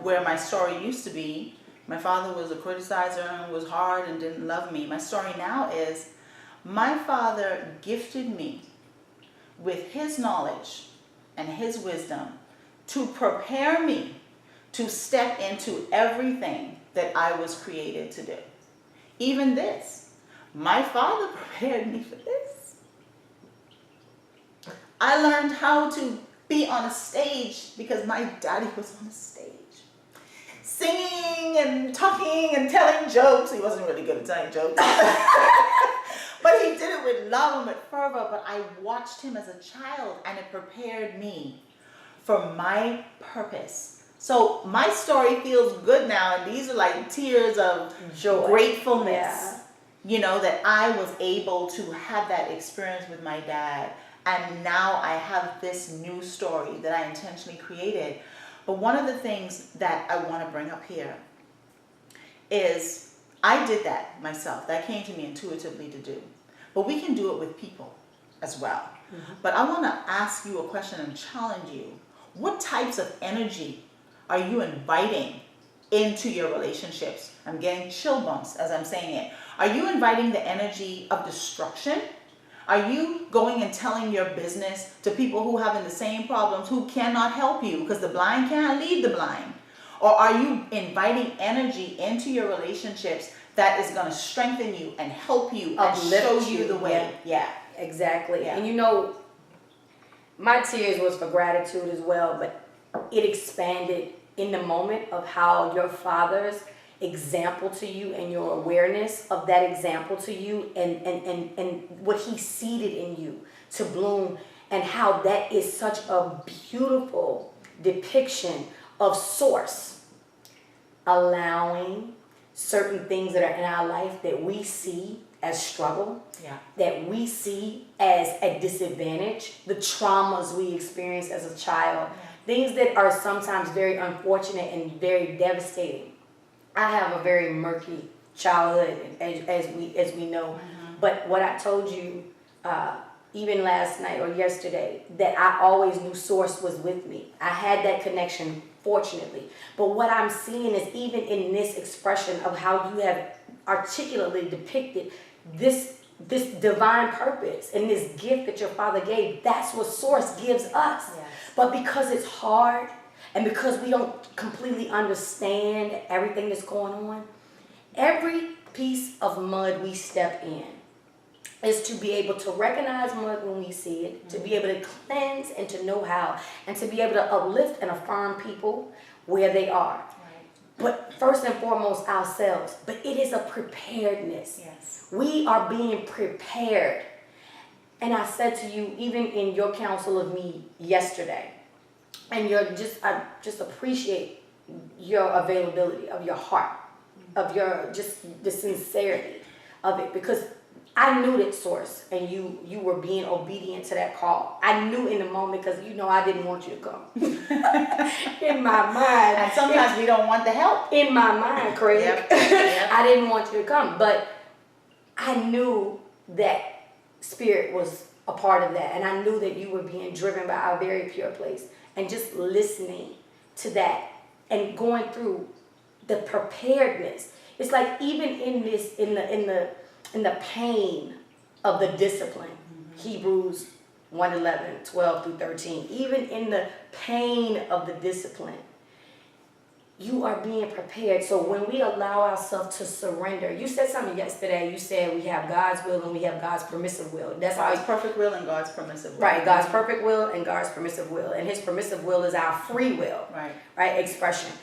where my story used to be, my father was a criticizer and was hard and didn't love me. My story now is my father gifted me with his knowledge and his wisdom to prepare me to step into everything that I was created to do. Even this, my father prepared me for this. I learned how to be on a stage because my daddy was on a stage, singing and talking and telling jokes. He wasn't really good at telling jokes, but he did it with love and with fervor. But I watched him as a child, and it prepared me for my purpose. So my story feels good now, and these are like tears of joy, gratefulness. Yeah. You know, that I was able to have that experience with my dad. And now I have this new story that I intentionally created. But one of the things that I want to bring up here is I did that myself. That came to me intuitively to do. But we can do it with people as well. Mm-hmm. But I want to ask you a question and challenge you. What types of energy are you inviting into your relationships? I'm getting chill bumps as I'm saying it. Are you inviting the energy of destruction? Are you going and telling your business to people who having the same problems, who cannot help you because the blind can't lead the blind? Or are you inviting energy into your relationships that is going to strengthen you and help you and show you the way? Yeah. Exactly. Yeah. And you know, my tears was for gratitude as well, but it expanded in the moment of how your father's example to you and your awareness of that example to you and what he seeded in you to bloom, and how that is such a beautiful depiction of source allowing certain things that are in our life that we see as struggle, that we see as a disadvantage, the traumas we experience as a child, things that are sometimes very unfortunate and very devastating. I have a very murky childhood, as we know. Mm-hmm. But what I told you, even last night or yesterday, that I always knew Source was with me. I had that connection, fortunately. But what I'm seeing is even in this expression of how you have articulately depicted this divine purpose and this gift that your father gave, that's what Source gives us. Yes. But because it's hard, and because we don't completely understand everything that's going on, every piece of mud we step in is to be able to recognize mud when we see it, to be able to cleanse and to know how, and to be able to uplift and affirm people where they are. Right. But first and foremost, ourselves. But it is a preparedness. Yes. We are being prepared. And I said to you, even in your counsel of me yesterday, and I just appreciate your availability of your heart, of your just the sincerity of it, because I knew that Source and you were being obedient to that call. I knew in the moment, because you know I didn't want you to come. In my mind. And sometimes we don't want the help. In my mind, Craig. Yep. I didn't want you to come, but I knew that Spirit was a part of that, and I knew that you were being driven by a very pure place. And just listening to that and going through the preparedness. It's like even in this, in the pain of the discipline, Hebrews 1:11, 12 through 13, even in the pain of the discipline, you are being prepared. So when we allow ourselves to surrender, you said something yesterday. You said we have God's will and we have God's permissive will. That's God's perfect will and God's permissive will. Right, God's perfect will and God's permissive will. And his permissive will is our free will. Right, expression.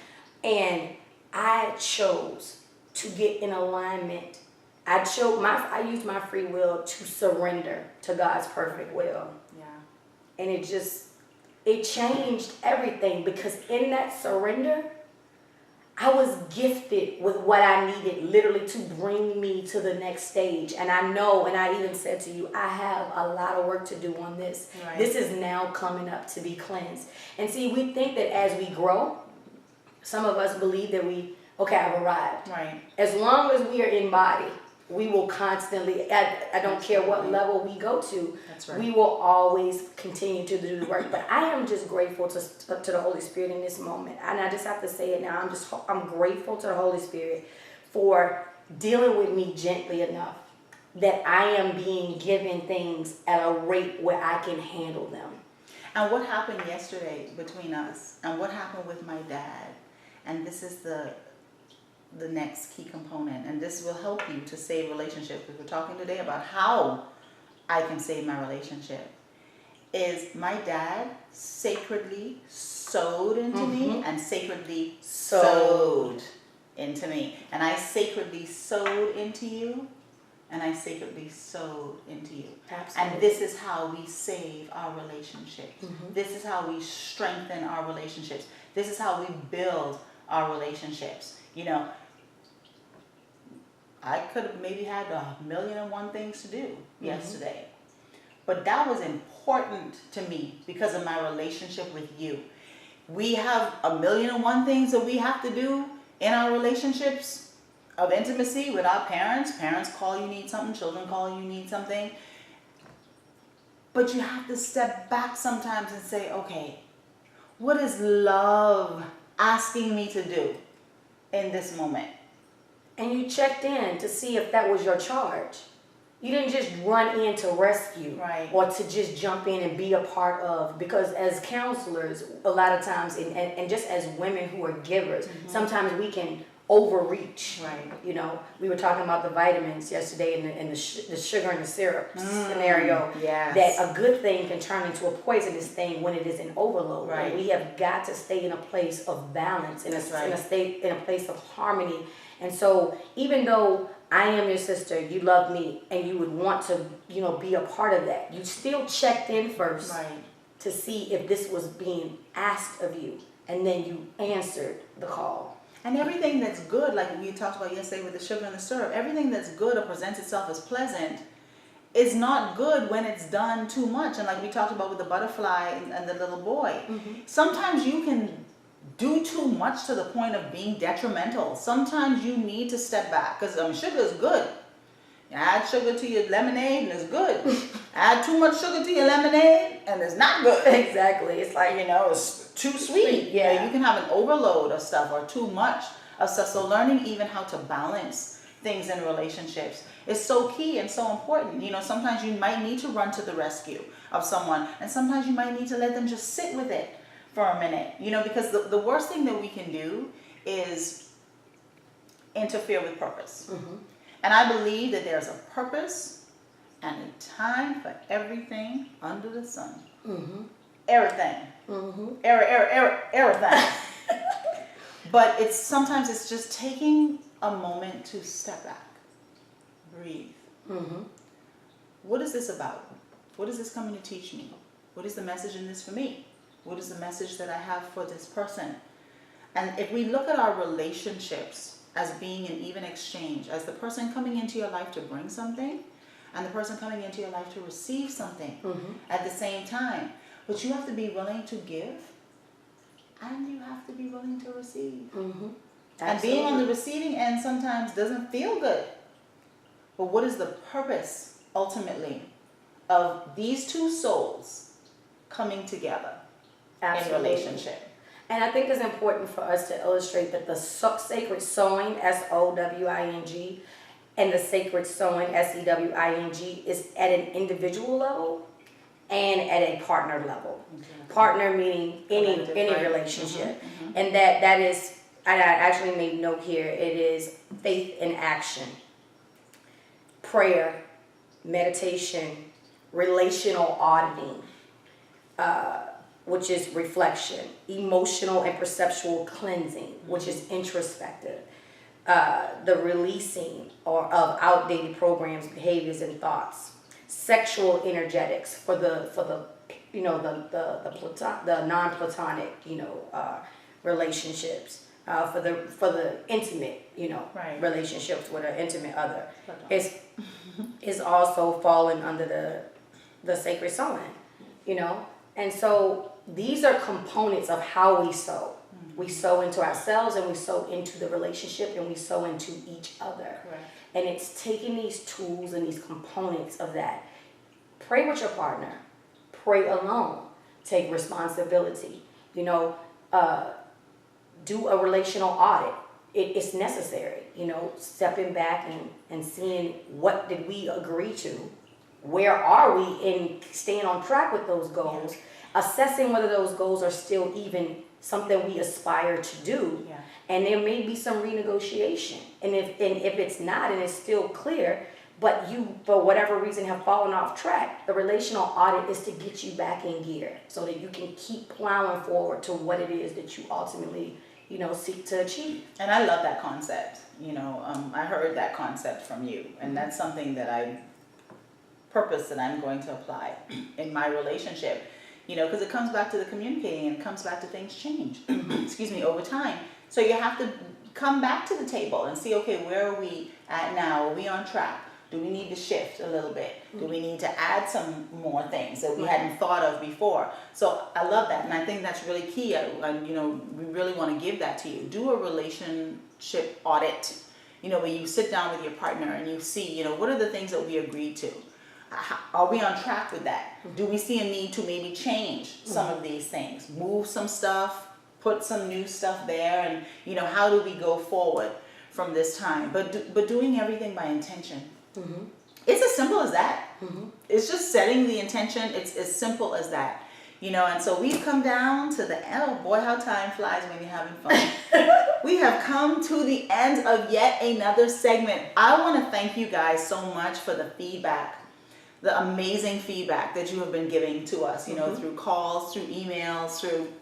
And I chose to get in alignment. I used my free will to surrender to God's perfect will. Yeah. And it changed everything, because in that surrender, I was gifted with what I needed literally to bring me to the next stage. And I know, and I even said to you, I have a lot of work to do on this. Right. This is now coming up to be cleansed. And see, we think that as we grow, some of us believe that I've arrived. Right. As long as we are in body, we will constantly, I don't care what level we go to, That's right. we will always continue to do the work. But I am just grateful to the Holy Spirit in this moment. And I just have to say it now. I'm grateful to the Holy Spirit for dealing with me gently enough that I am being given things at a rate where I can handle them. And what happened yesterday between us, and what happened with my dad, and this is the next key component, and this will help you to save relationships, because we're talking today about how I can save my relationship, is my dad sacredly sowed into me and sacredly sowed into me. And I sacredly sowed into you, and I sacredly sowed into you. Absolutely. And this is how we save our relationships. This is how we strengthen our relationships. This is how we build our relationships. You know, I could have maybe had 1,000,001 things to do yesterday. But that was important to me because of my relationship with you. We have 1,000,001 things that we have to do in our relationships of intimacy with our parents. Parents call you need something, children call you need something. But you have to step back sometimes and say, okay, what is love asking me to do in this moment? And you checked in to see if that was your charge. You didn't just run in to rescue or to just jump in and be a part of. Because as counselors, a lot of times, and just as women who are givers, sometimes we can overreach. You know, we were talking about the vitamins yesterday and the sugar and the syrup scenario. That a good thing can turn into a poisonous thing when it is in overload. And we have got to stay in a place of balance, in a place of harmony. And so, even though I am your sister, you love me, and you would want to, you know, be a part of that, you still checked in first to see if this was being asked of you, and then you answered the call. And everything that's good, like we talked about yesterday with the sugar and the syrup, everything that's good or presents itself as pleasant is not good when it's done too much. And like we talked about with the butterfly and the little boy, sometimes you can do too much to the point of being detrimental. Sometimes you need to step back, because sugar is good. You add sugar to your lemonade and it's good. Add too much sugar to your lemonade and it's not good. Exactly. It's like, you know, it's too sweet. You can have an overload of stuff or too much of stuff. So learning even how to balance things in relationships is so key and so important. You know, sometimes you might need to run to the rescue of someone, and sometimes you might need to let them just sit with it for a minute, you know, because the worst thing that we can do is interfere with purpose. And I believe that there's a purpose and a time for everything under the sun. Everything. Everything. But sometimes it's just taking a moment to step back, breathe. What is this about? What is this coming to teach me? What is the message in this for me? What is the message that I have for this person? And if we look at our relationships as being an even exchange, as the person coming into your life to bring something, and the person coming into your life to receive something at the same time. But you have to be willing to give, and you have to be willing to receive. And being on the receiving end sometimes doesn't feel good. But what is the purpose, ultimately, of these two souls coming together? In relationship. And I think it's important for us to illustrate that the sacred sowing, SOWING, and the sacred sowing, SEWING, is at an individual level and at a partner level. Partner meaning any relationship. And that is, I actually made note here, it is faith in action, prayer, meditation, relational auditing, which is reflection, emotional and perceptual cleansing, which is introspective, the releasing of outdated programs, behaviors, and thoughts, sexual energetics for the non-platonic relationships, for the intimate relationships with an intimate other, is also falling under the sacred sowing, and so these are components of how we sow. We sow into ourselves, and we sow into the relationship, and we sow into each other. Correct. And it's taking these tools and these components of that. Pray with your partner. Pray alone. Take responsibility. You know, do a relational audit. It's necessary. You know, stepping back and seeing what did we agree to. Where are we in staying on track with those goals? Yeah. Assessing whether those goals are still even something we aspire to do. Yeah. And there may be some renegotiation. And if it's not, and it's still clear, but you, for whatever reason, have fallen off track, the relational audit is to get you back in gear so that you can keep plowing forward to what it is that you ultimately, you know, seek to achieve. And I love that concept. You know, I heard that concept from you, and that's something that I'm going to apply in my relationship. You know, because it comes back to the communicating, and it comes back to things change, excuse me, over time. So you have to come back to the table and see, okay, where are we at now? Are we on track? Do we need to shift a little bit? Do we need to add some more things that we hadn't thought of before? So I love that, and I think that's really key. You know, we really want to give that to you. Do a relationship audit, you know, where you sit down with your partner and you see, you know, what are the things that we agreed to? Are we on track with that? Do we see a need to maybe change some of these things? Move some stuff, put some new stuff there, and, you know, how do we go forward from this time? But doing everything by intention. It's as simple as that. It's just setting the intention. It's as simple as that. You know, and so we've come down to the end. Oh boy, how time flies when you're having fun. We have come to the end of yet another segment. I want to thank you guys so much for the feedback. The amazing feedback that you have been giving to us, you know, through calls, through emails, through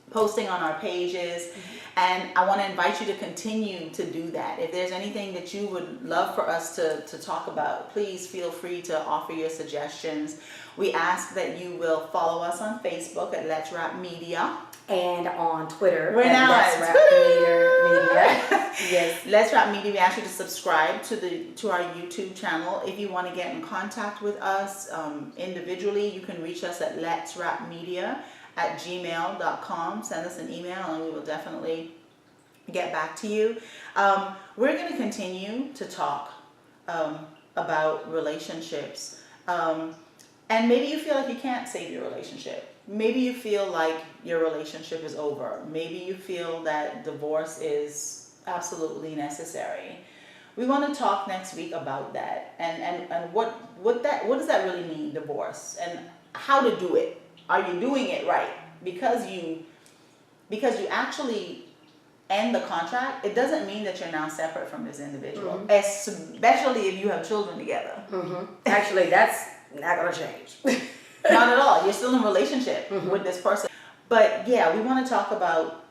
posting on our pages. And I want to invite you to continue to do that. If there's anything that you would love for us to talk about, please feel free to offer your suggestions. We ask that you will follow us on Facebook at Let's Rap Media. And on Twitter. We're now Let's at Rap Media. Yes. Let's Rap Media. We ask you to subscribe to our YouTube channel. If you want to get in contact with us individually, you can reach us at letsrapmedia@gmail.com. Send us an email and we will definitely get back to you. We're going to continue to talk about relationships. And maybe you feel like you can't save your relationship. Maybe you feel like your relationship is over. Maybe you feel that divorce is absolutely necessary. We want to talk next week about that and what does that really mean, divorce, and how to do it. Are you doing it right? Because you actually end the contract, it doesn't mean that you're now separate from this individual, especially if you have children together. Actually, that's not going to change. Not at all. You're still in a relationship with this person. But yeah, we want to talk about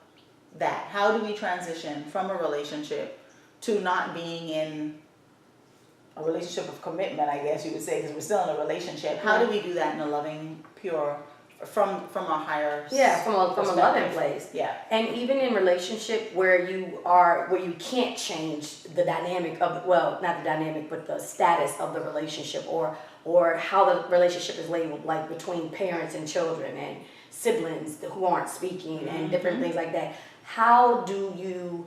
that. How do we transition from a relationship to not being in a relationship of commitment, I guess you would say, because we're still in a relationship. How do we do that in a loving, pure, from a higher from a loving place. Yeah. And even in relationship where you can't change the dynamic of, well, not the dynamic, but the status of the relationship or how the relationship is labeled, like between parents and children and siblings who aren't speaking and different things like that. How do you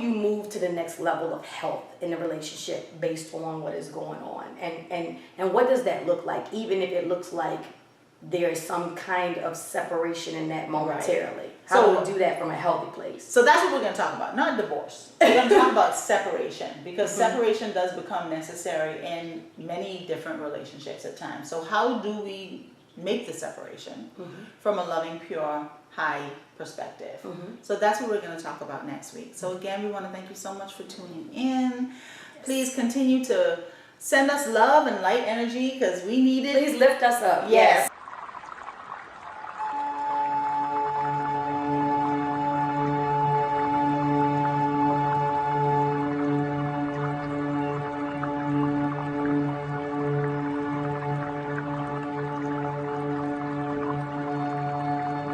move to the next level of health in the relationship based on what is going on? And what does that look like, even if it looks like there is some kind of separation in that momentarily? Right. How do we do that from a healthy place? So that's what we're going to talk about, not divorce. We're going to talk about separation, because separation does become necessary in many different relationships at times. So how do we make the separation from a loving, pure, high perspective? So that's what we're going to talk about next week. So again, we want to thank you so much for tuning in. Please continue to send us love and light energy, because we need it. Please lift us up. Yes.